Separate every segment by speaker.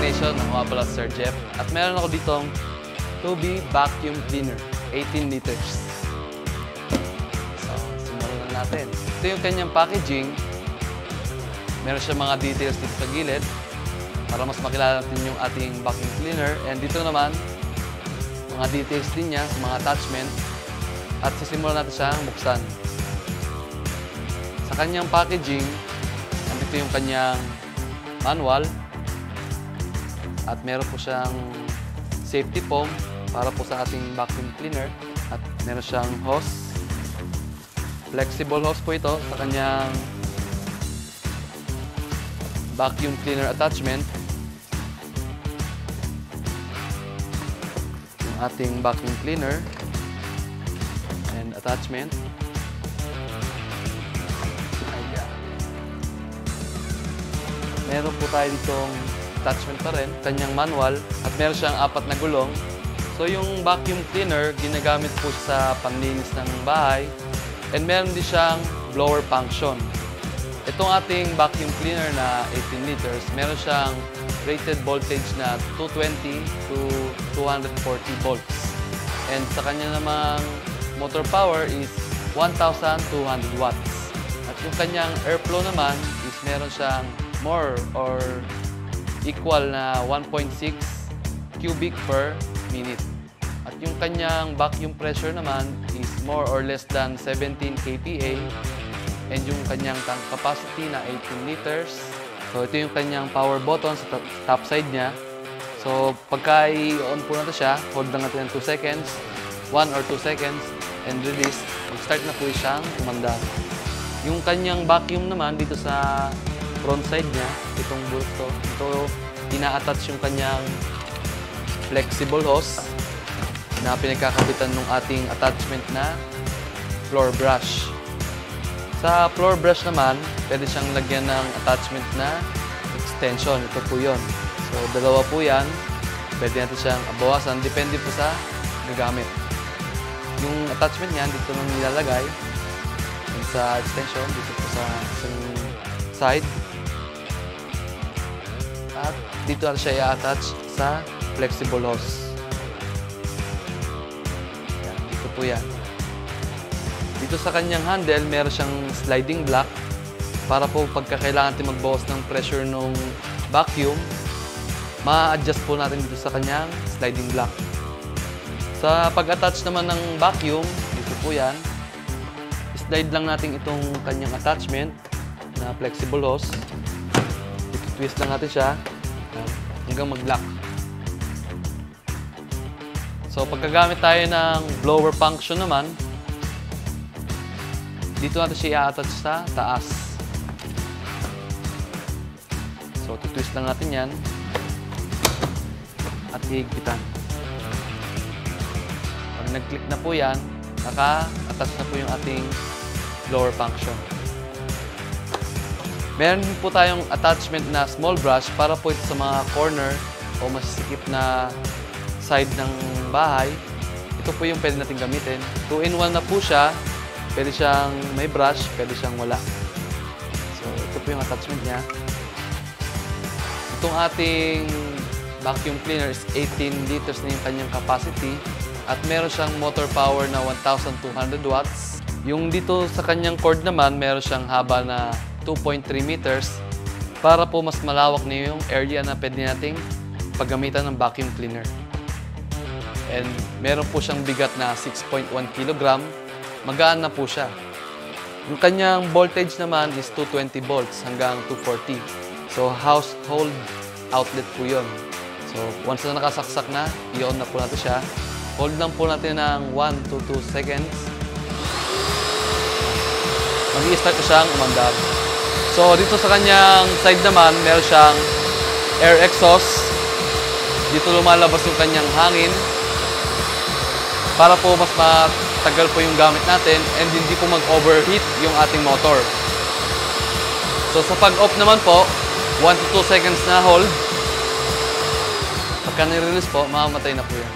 Speaker 1: Nation, ako nga pala Sir Jeff. At meron ako ditong 2B vacuum cleaner, 18 liters. So, simulan na natin. Ito yung kanyang packaging. Meron siya mga details dito sa gilid para mas makilala natin yung ating vacuum cleaner. And dito naman, mga details din niya, mga attachment. At sisimulan natin siyang buksan. Sa kanyang packaging, andito yung kanyang manual. At meron po siyang safety foam para po sa ating vacuum cleaner. At meron siyang hose. Flexible hose po ito sa kanyang vacuum cleaner attachment. Yung ating vacuum cleaner and attachment. Meron po tayo ditong attachment pa rin, kanyang manual, at meron siyang 4 na gulong. So yung vacuum cleaner, ginagamit po sa panlinis ng bahay, and meron din siyang blower function. Itong ating vacuum cleaner na 18 liters, meron siyang rated voltage na 220 to 240 volts. And sa kanya namang motor power is 1,200 watts. At yung kanyang airflow naman is meron siyang more or equal na 1.6 cubic per minute. At yung kanyang vacuum pressure naman is more or less than 17 kPa. And yung kanyang tank capacity na 18 liters. So ito yung kanyang power button sa top side niya. So pagka i-on po natin siya, hold lang natin ng 2 seconds, 1 or 2 seconds, and release. Mag-start na po siyang umandar. Yung kanyang vacuum naman dito sa front side niya, itong bullet to, ito ina-attach yung kanyang flexible hose na pinagkakabitan ng ating attachment na floor brush. Sa floor brush naman, pwede siyang lagyan ng attachment na extension. Ito po yun. So, dalawa po yan. Pwede natin siyang bawasan. Depende po sa gagamit. Yung attachment niyan, dito nang nilalagay. And sa extension, dito po sa side. At dito natin siya i-attach sa flexible hose. Yan, dito po yan. Dito sa kanyang handle, meron siyang sliding block para po pagkakailangan natin magbawas ng pressure ng vacuum, ma-adjust po natin dito sa kanyang sliding block. Sa pag-attach naman ng vacuum, dito po yan, slide lang natin itong kanyang attachment na flexible hose. Twist lang natin siya hanggang mag-lock. So pagkagamit tayo ng blower function naman, dito natin siya i-attach sa taas. So twist lang natin yan at higpitan. Pag nag-click na po yan, naka-attach na po yung ating blower function. Meron din po tayong attachment na small brush para po ito sa mga corner o masisikip na side ng bahay. Ito po yung pwede natin gamitin. 2-in-1 na po siya. Pwede siyang may brush, pwede siyang wala. So, ito po yung attachment niya. Itong ating vacuum cleaner is 18 liters na yung kanyang capacity. At meron siyang motor power na 1,200 watts. Yung dito sa kanyang cord naman, meron siyang haba na 2.3 meters para po mas malawak na yung area na pwede nating paggamitan ng vacuum cleaner. And meron po siyang bigat na 6.1 kg. Magaan na po siya. Yung kanyang voltage naman is 220 volts hanggang 240. So household outlet po yun. So once na nakasaksak na, i-on na po natin siya. Hold lang po natin ng 1 to 2 seconds. Mag-i-start na siyang umandar. So, dito sa kanyang side naman, meron siyang air exhaust. Dito lumalabas yung kanyang hangin para po mas matagal po yung gamit natin and hindi po mag-overheat yung ating motor. So, sa pag-off naman po, 1 to 2 seconds na hold. Pagka nire-release po, mamamatay na po yan.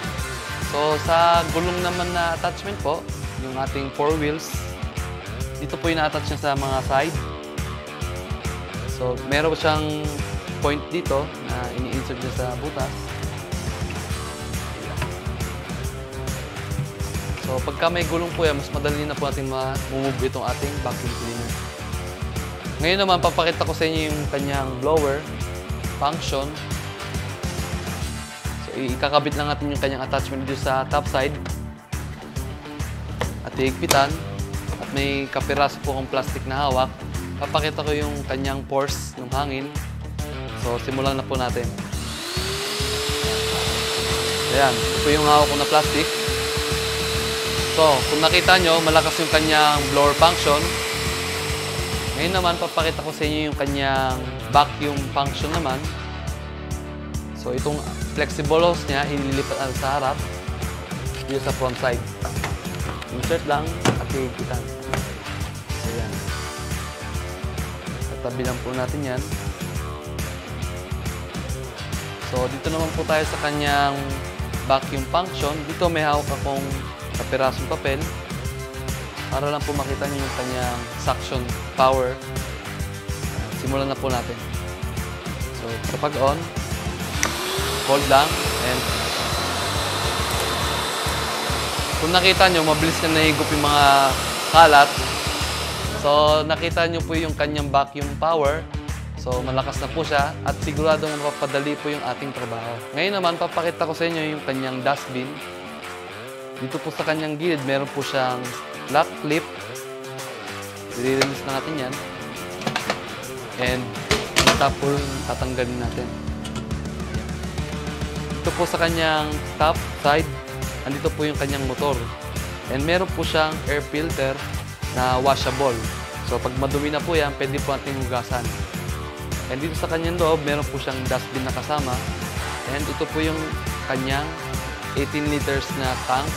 Speaker 1: So, sa gulong naman na attachment po, yung ating 4 wheels, dito po yung na-attach niya sa mga side. So, meron siyang point dito na ini-insert insert niya sa butas. So, pagka may gulong po yan, mas madali na po natin ma-move itong ating vacuum cleaner. Ngayon naman, papakita ko sa inyo yung kanyang blower function. So, ikakabit lang natin yung kanyang attachment dito sa top side. At iigpitan. At may kapiraso po akong plastic na hawak. Papakita ko yung kanyang force ng hangin. So, simulan na po natin. Ayan, ito po yung hawak ko na plastic. So, kung nakita nyo, malakas yung kanyang blower function. Ngayon naman, papakita ko sa inyo yung kanyang vacuum function naman. So, itong flexible hose niya, ililipat sa harap. Dito sa front side. Insert lang at iigitan. So, yan. Tatabi lang po natin yan. So, dito naman po tayo sa kanyang vacuum function. Dito may hawak akong kapirasong papel para lang po makita niyo yung kanyang suction power. Simulan na po natin. So, kapag on, hold lang, and kung nakita nyo, mabilis na nahigop yung mga kalat. So, nakita nyo po yung kanyang vacuum power. So, malakas na po siya at siguradong mapapadali po yung ating trabaho. Ngayon naman, papakita ko sa inyo yung kanyang dustbin. Dito po sa kanyang gilid, meron po siyang lock clip. I-release na natin yan. And yung top po yung tatanggalin natin. Dito po sa kanyang top side, andito po yung kanyang motor. And meron po siyang air filter na washable. So pag madumi na po yan, pwede po natin hugasan. And dito sa kanyang loob, meron po siyang dustbin na kasama. And ito po yung kanyang 18 liters na tank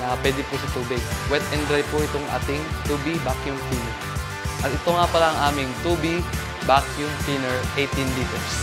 Speaker 1: na pwede po sa tubig. Wet and dry po itong ating 2B vacuum cleaner. At ito nga pala ang aming 2B vacuum cleaner 18 liters.